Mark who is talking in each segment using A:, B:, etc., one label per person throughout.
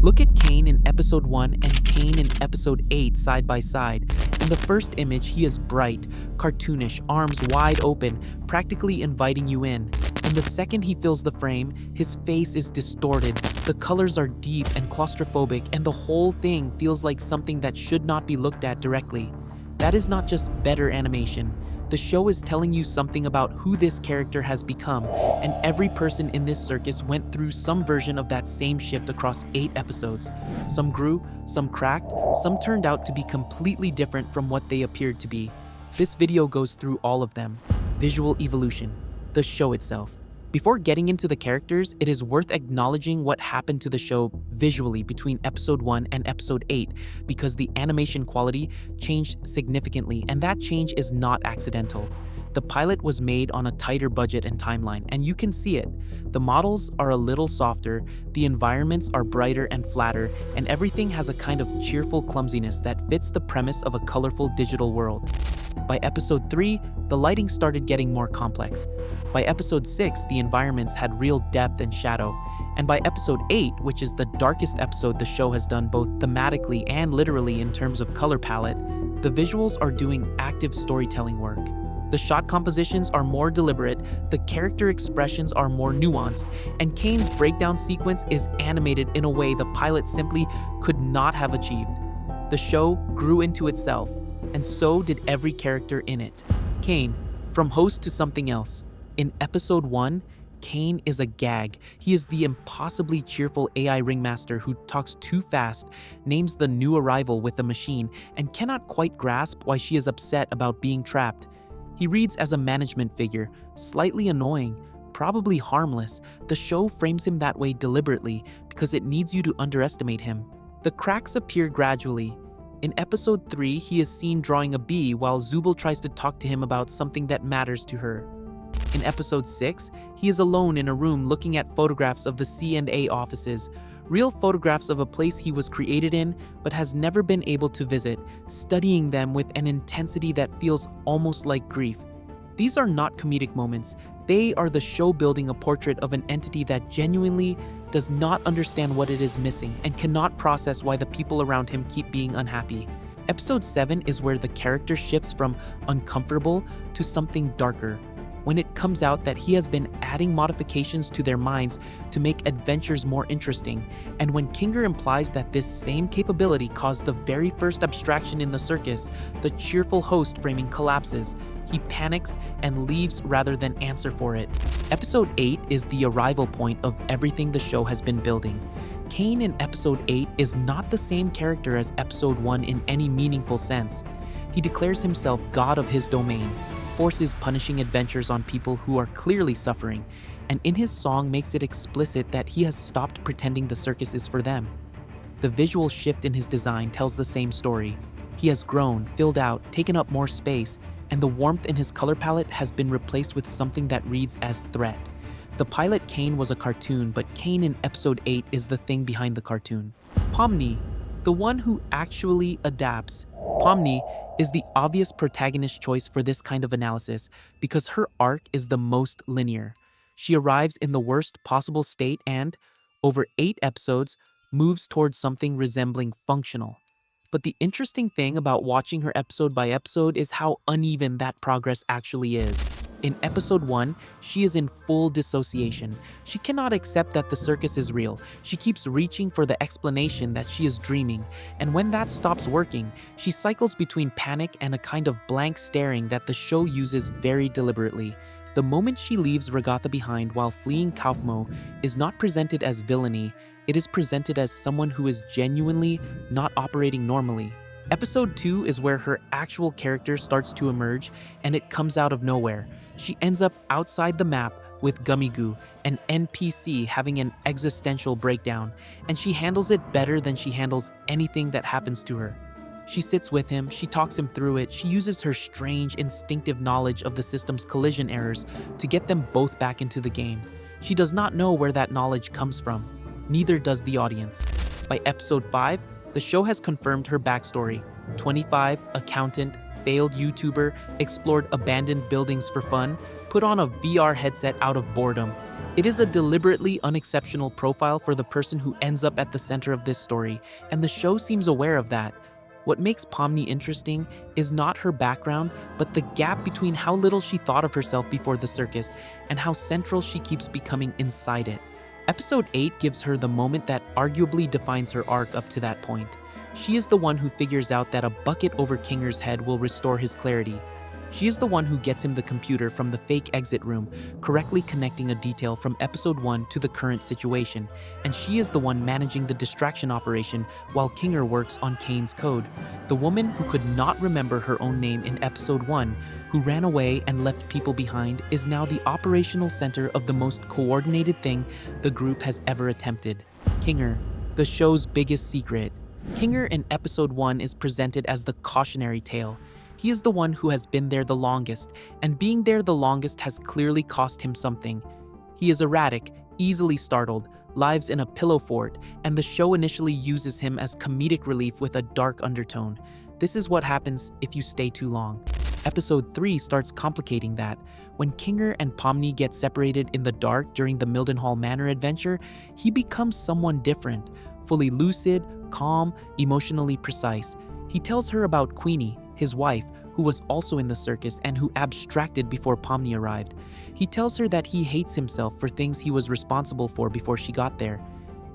A: Look at Caine in episode 1 and Caine in episode 8 side by side. In the first image, he is bright, cartoonish, arms wide open, practically inviting you in. In the second he fills the frame, his face is distorted, the colors are deep and claustrophobic, and the whole thing feels like something that should not be looked at directly. That is not just better animation. The show is telling you something about who this character has become, and every person in this circus went through some version of that same shift across 8 episodes. Some grew, some cracked, some turned out to be completely different from what they appeared to be. This video goes through all of them. Visual evolution, the show itself. Before getting into the characters, it is worth acknowledging what happened to the show visually between episode 1 and episode 8, because the animation quality changed significantly, and that change is not accidental. The pilot was made on a tighter budget and timeline, and you can see it. The models are a little softer, the environments are brighter and flatter, and everything has a kind of cheerful clumsiness that fits the premise of a colorful digital world. By episode 3, the lighting started getting more complex. By episode 6, the environments had real depth and shadow. And by episode 8, which is the darkest episode the show has done both thematically and literally in terms of color palette, the visuals are doing active storytelling work. The shot compositions are more deliberate, the character expressions are more nuanced, and Caine's breakdown sequence is animated in a way the pilot simply could not have achieved. The show grew into itself, and so did every character in it. Caine, from host to something else. In episode 1, Caine is a gag. He is the impossibly cheerful AI ringmaster who talks too fast, names the new arrival with a machine, and cannot quite grasp why she is upset about being trapped. He reads as a management figure, slightly annoying, probably harmless. The show frames him that way deliberately because it needs you to underestimate him. The cracks appear gradually. In episode 3, he is seen drawing a bee while Zooble tries to talk to him about something that matters to her. In episode 6, he is alone in a room looking at photographs of the C&A offices, real photographs of a place he was created in but has never been able to visit, studying them with an intensity that feels almost like grief. These are not comedic moments. They are the show building a portrait of an entity that genuinely does not understand what it is missing and cannot process why the people around him keep being unhappy. Episode 7 is where the character shifts from uncomfortable to something darker, when it comes out that he has been adding modifications to their minds to make adventures more interesting, and when Kinger implies that this same capability caused the very first abstraction in the circus, the cheerful host framing collapses. He panics and leaves rather than answer for it. Episode 8 is the arrival point of everything the show has been building. Caine in episode 8 is not the same character as episode 1 in any meaningful sense. He declares himself god of his domain, forces punishing adventures on people who are clearly suffering, and in his song makes it explicit that he has stopped pretending the circus is for them. The visual shift in his design tells the same story. He has grown, filled out, taken up more space, and the warmth in his color palette has been replaced with something that reads as threat. The pilot Caine was a cartoon, but Caine in episode 8 is the thing behind the cartoon. Pomni, the one who actually adapts. Pomni is the obvious protagonist choice for this kind of analysis because her arc is the most linear. She arrives in the worst possible state and, over 8 episodes, moves towards something resembling functional. But the interesting thing about watching her episode by episode is how uneven that progress actually is. In episode 1, she is in full dissociation. She cannot accept that the circus is real. She keeps reaching for the explanation that she is dreaming, and when that stops working, she cycles between panic and a kind of blank staring that the show uses very deliberately. The moment she leaves Ragatha behind while fleeing Kaufmo is not presented as villainy, it is presented as someone who is genuinely not operating normally. Episode 2 is where her actual character starts to emerge, and it comes out of nowhere. She ends up outside the map with Gummy Goo, an NPC having an existential breakdown, and she handles it better than she handles anything that happens to her. She sits with him, she talks him through it, she uses her strange, instinctive knowledge of the system's collision errors to get them both back into the game. She does not know where that knowledge comes from. Neither does the audience. By episode 5, the show has confirmed her backstory. 25, accountant, failed YouTuber, explored abandoned buildings for fun, put on a VR headset out of boredom. It is a deliberately unexceptional profile for the person who ends up at the center of this story, and the show seems aware of that. What makes Pomni interesting is not her background, but the gap between how little she thought of herself before the circus and how central she keeps becoming inside it. Episode 8 gives her the moment that arguably defines her arc up to that point. She is the one who figures out that a bucket over Kinger's head will restore his clarity. She is the one who gets him the computer from the fake exit room, correctly connecting a detail from episode 1 to the current situation, and she is the one managing the distraction operation while Kinger works on Caine's code. The woman who could not remember her own name in episode 1, who ran away and left people behind, is now the operational center of the most coordinated thing the group has ever attempted. Kinger, the show's biggest secret. Kinger in episode 1 is presented as the cautionary tale. He is the one who has been there the longest, and being there the longest has clearly cost him something. He is erratic, easily startled, lives in a pillow fort, and the show initially uses him as comedic relief with a dark undertone. This is what happens if you stay too long. Episode 3 starts complicating that. When Kinger and Pomni get separated in the dark during the Mildenhall Manor adventure, he becomes someone different, fully lucid, calm, emotionally precise. He tells her about Queenie, his wife, who was also in the circus and who abstracted before Pomni arrived. He tells her that he hates himself for things he was responsible for before she got there.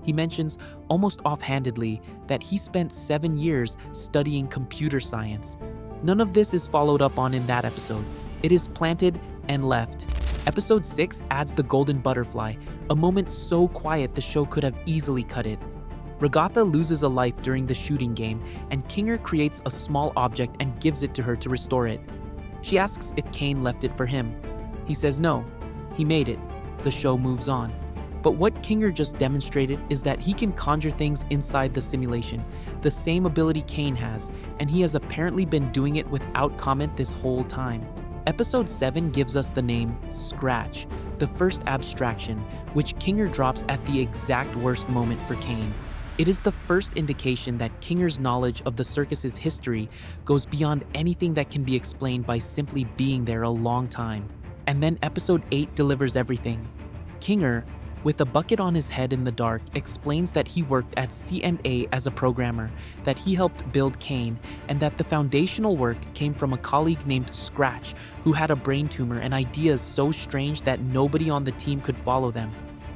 A: He mentions, almost offhandedly, that he spent 7 years studying computer science. None of this is followed up on in that episode. It is planted and left. Episode 6 adds the golden butterfly, a moment so quiet the show could have easily cut it. Ragatha loses a life during the shooting game, and Kinger creates a small object and gives it to her to restore it. She asks if Caine left it for him. He says no, he made it. The show moves on. But what Kinger just demonstrated is that he can conjure things inside the simulation, the same ability Caine has, and he has apparently been doing it without comment this whole time. Episode 7 gives us the name Scratch, the first abstraction, which Kinger drops at the exact worst moment for Caine. It is the first indication that Kinger's knowledge of the circus's history goes beyond anything that can be explained by simply being there a long time. And then episode 8 delivers everything. Kinger, with a bucket on his head in the dark, explains that he worked at C&A as a programmer, that he helped build Caine, and that the foundational work came from a colleague named Scratch, who had a brain tumor and ideas so strange that nobody on the team could follow them.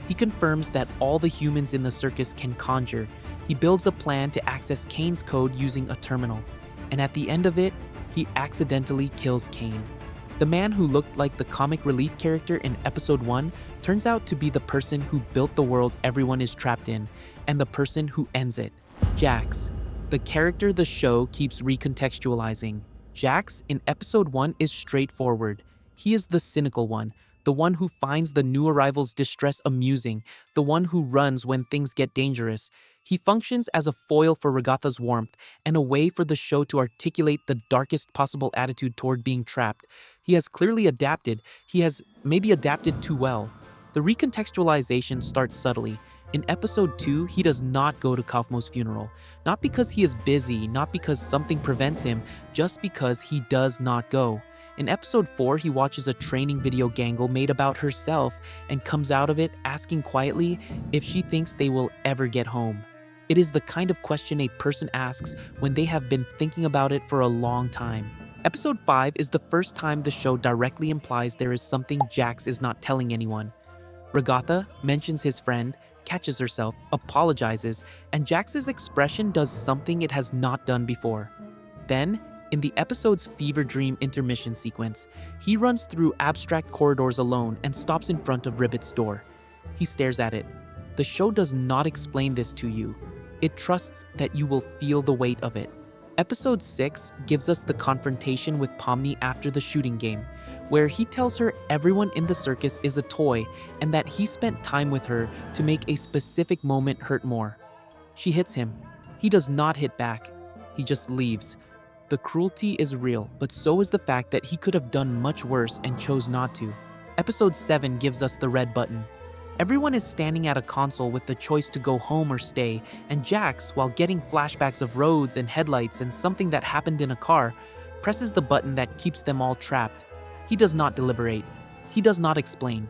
A: He confirms that all the humans in the circus can conjure. He builds a plan to access Caine's code using a terminal. And at the end of it, he accidentally kills Caine. The man who looked like the comic relief character in episode 1 turns out to be the person who built the world everyone is trapped in, and the person who ends it. Jax, the character the show keeps recontextualizing. Jax in episode 1 is straightforward. He is the cynical one, the one who finds the new arrival's distress amusing, the one who runs when things get dangerous. He functions as a foil for Ragatha's warmth and a way for the show to articulate the darkest possible attitude toward being trapped. He has clearly adapted. He has maybe adapted too well. The recontextualization starts subtly. In episode 2, he does not go to Kaufmo's funeral. Not because he is busy, not because something prevents him, just because he does not go. In episode 4, he watches a training video Gangle made about herself and comes out of it asking quietly if she thinks they will ever get home. It is the kind of question a person asks when they have been thinking about it for a long time. Episode 5 is the first time the show directly implies there is something Jax is not telling anyone. Ragatha mentions his friend, catches herself, apologizes, and Jax's expression does something it has not done before. Then, in the episode's fever dream intermission sequence, he runs through abstract corridors alone and stops in front of Ribbit's door. He stares at it. The show does not explain this to you. It trusts that you will feel the weight of it. Episode 6 gives us the confrontation with Pomni after the shooting game, where he tells her everyone in the circus is a toy and that he spent time with her to make a specific moment hurt more. She hits him. He does not hit back. He just leaves. The cruelty is real, but so is the fact that he could have done much worse and chose not to. Episode 7 gives us the red button. Everyone is standing at a console with the choice to go home or stay, and Jax, while getting flashbacks of roads and headlights and something that happened in a car, presses the button that keeps them all trapped. He does not deliberate. He does not explain.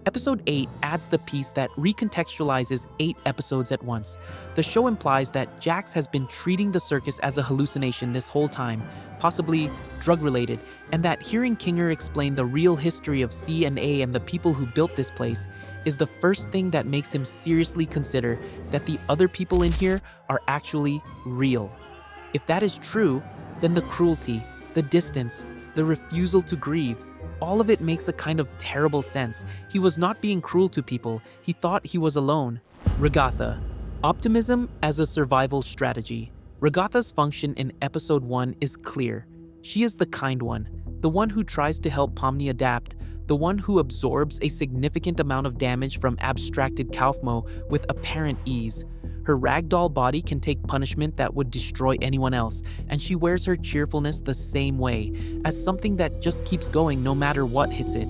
A: Episode 8 adds the piece that recontextualizes 8 episodes at once. The show implies that Jax has been treating the circus as a hallucination this whole time, possibly drug-related, and that hearing Kinger explain the real history of C&A and the people who built this place is the first thing that makes him seriously consider that the other people in here are actually real. If that is true, then the cruelty, the distance, the refusal to grieve, all of it makes a kind of terrible sense. He was not being cruel to people, he thought he was alone. Ragatha. Optimism as a survival strategy. Ragatha's function in episode 1 is clear. She is the kind one, the one who tries to help Pomni adapt, the one who absorbs a significant amount of damage from abstracted Kaufmo with apparent ease. Her ragdoll body can take punishment that would destroy anyone else, and she wears her cheerfulness the same way, as something that just keeps going no matter what hits it.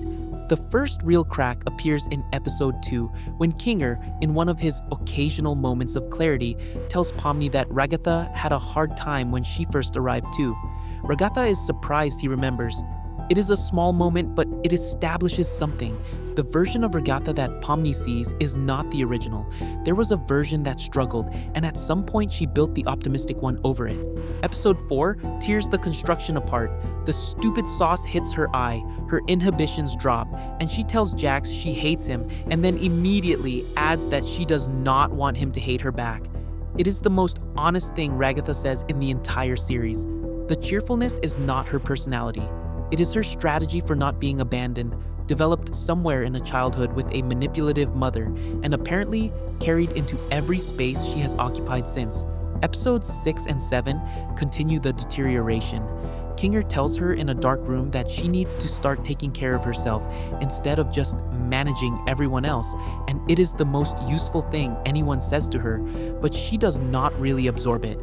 A: The first real crack appears in episode 2, when Kinger, in one of his occasional moments of clarity, tells Pomni that Ragatha had a hard time when she first arrived too. Ragatha is surprised he remembers. It is a small moment, but it establishes something. The version of Ragatha that Pomni sees is not the original. There was a version that struggled, and at some point she built the optimistic one over it. Episode 4 tears the construction apart. The stupid sauce hits her eye, her inhibitions drop, and she tells Jax she hates him, and then immediately adds that she does not want him to hate her back. It is the most honest thing Ragatha says in the entire series. The cheerfulness is not her personality. It is her strategy for not being abandoned, developed somewhere in a childhood with a manipulative mother, and apparently carried into every space she has occupied since. Episodes 6 and 7 continue the deterioration. Kinger tells her in a dark room that she needs to start taking care of herself instead of just managing everyone else, and it is the most useful thing anyone says to her, but she does not really absorb it.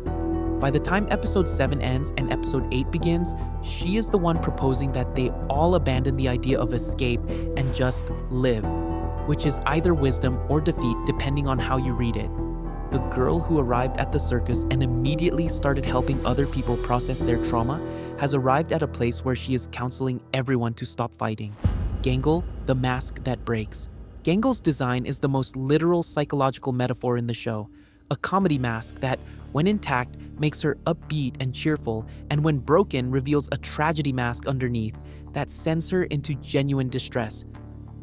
A: By the time episode 7 ends and episode 8 begins, she is the one proposing that they all abandon the idea of escape and just live, which is either wisdom or defeat depending on how you read it. The girl who arrived at the circus and immediately started helping other people process their trauma has arrived at a place where she is counseling everyone to stop fighting. Gangle, the mask that breaks. Gangle's design is the most literal psychological metaphor in the show. A comedy mask that, when intact, makes her upbeat and cheerful, and when broken, reveals a tragedy mask underneath that sends her into genuine distress.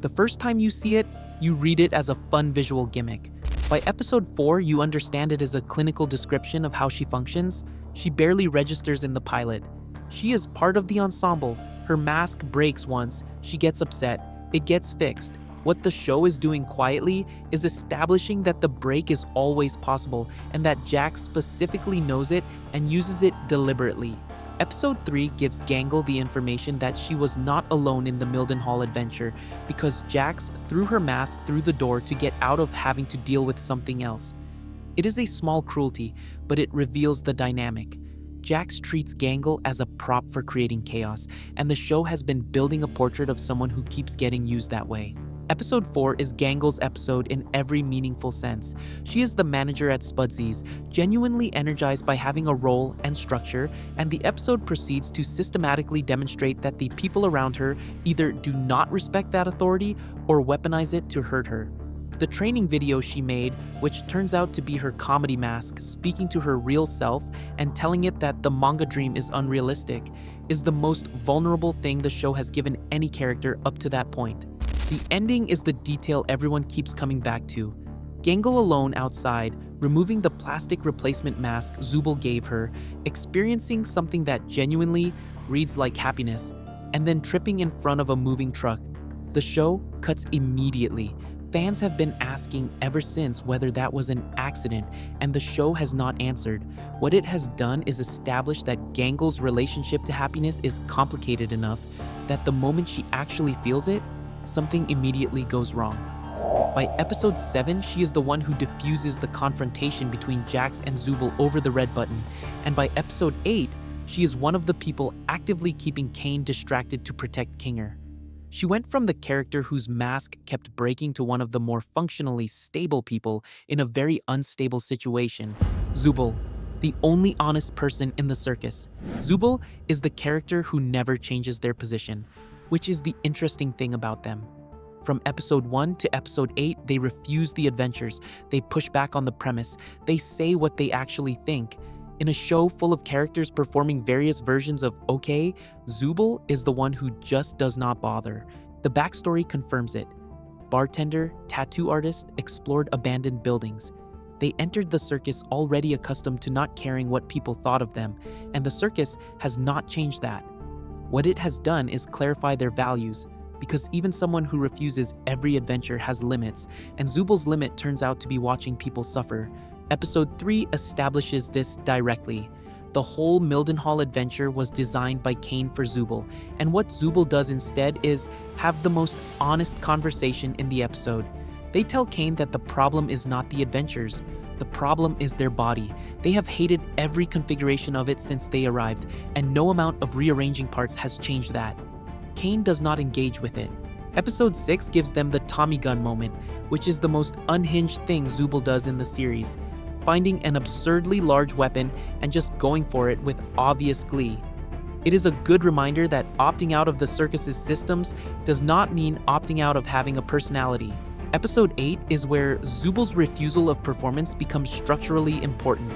A: The first time you see it, you read it as a fun visual gimmick. By episode 4, you understand it as a clinical description of how she functions. She barely registers in the pilot. She is part of the ensemble. Her mask breaks once, she gets upset, it gets fixed. What the show is doing quietly is establishing that the break is always possible and that Jax specifically knows it and uses it deliberately. Episode 3 gives Gangle the information that she was not alone in the Mildenhall adventure because Jax threw her mask through the door to get out of having to deal with something else. It is a small cruelty, but it reveals the dynamic. Jax treats Gangle as a prop for creating chaos, and the show has been building a portrait of someone who keeps getting used that way. Episode 4 is Gangle's episode in every meaningful sense. She is the manager at Spudsy's, genuinely energized by having a role and structure, and the episode proceeds to systematically demonstrate that the people around her either do not respect that authority or weaponize it to hurt her. The training video she made, which turns out to be her comedy mask speaking to her real self and telling it that the manga dream is unrealistic, is the most vulnerable thing the show has given any character up to that point. The ending is the detail everyone keeps coming back to. Gangle alone outside, removing the plastic replacement mask Zooble gave her, experiencing something that genuinely reads like happiness, and then tripping in front of a moving truck. The show cuts immediately. Fans have been asking ever since whether that was an accident, and the show has not answered. What it has done is establish that Gangle's relationship to happiness is complicated enough that the moment she actually feels it, something immediately goes wrong. By episode 7, she is the one who diffuses the confrontation between Jax and Zooble over the red button, and by episode 8, she is one of the people actively keeping Caine distracted to protect Kinger. She went from the character whose mask kept breaking to one of the more functionally stable people in a very unstable situation. Zooble, the only honest person in the circus. Zooble is the character who never changes their position, which is the interesting thing about them. From episode 1 to episode 8, they refuse the adventures, they push back on the premise, they say what they actually think. In a show full of characters performing various versions of okay, Zooble is the one who just does not bother. The backstory confirms it. Bartender, tattoo artist, explored abandoned buildings. They entered the circus already accustomed to not caring what people thought of them, and the circus has not changed that. What it has done is clarify their values, because even someone who refuses every adventure has limits, and Zooble's limit turns out to be watching people suffer. Episode 3 establishes this directly. The whole Mildenhall adventure was designed by Caine for Zooble, and what Zooble does instead is have the most honest conversation in the episode. They tell Caine that the problem is not the adventures. The problem is their body. They have hated every configuration of it since they arrived, and no amount of rearranging parts has changed that. Caine does not engage with it. Episode 6 gives them the Tommy gun moment, which is the most unhinged thing Zooble does in the series, finding an absurdly large weapon and just going for it with obvious glee. It is a good reminder that opting out of the circus's systems does not mean opting out of having a personality. Episode 8 is where Zooble's refusal of performance becomes structurally important.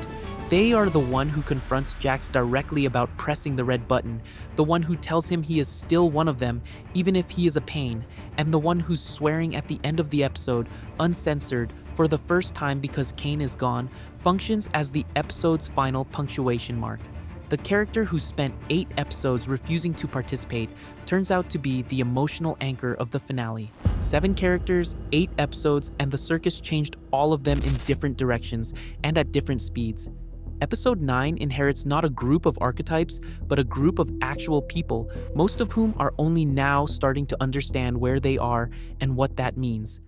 A: They are the one who confronts Jax directly about pressing the red button, the one who tells him he is still one of them, even if he is a pain, and the one who's swearing at the end of the episode, uncensored, for the first time because Caine is gone, functions as the episode's final punctuation mark. The character who spent 8 episodes refusing to participate turns out to be the emotional anchor of the finale. 7 characters, 8 episodes, and the circus changed all of them in different directions and at different speeds. Episode 9 inherits not a group of archetypes, but a group of actual people, most of whom are only now starting to understand where they are and what that means.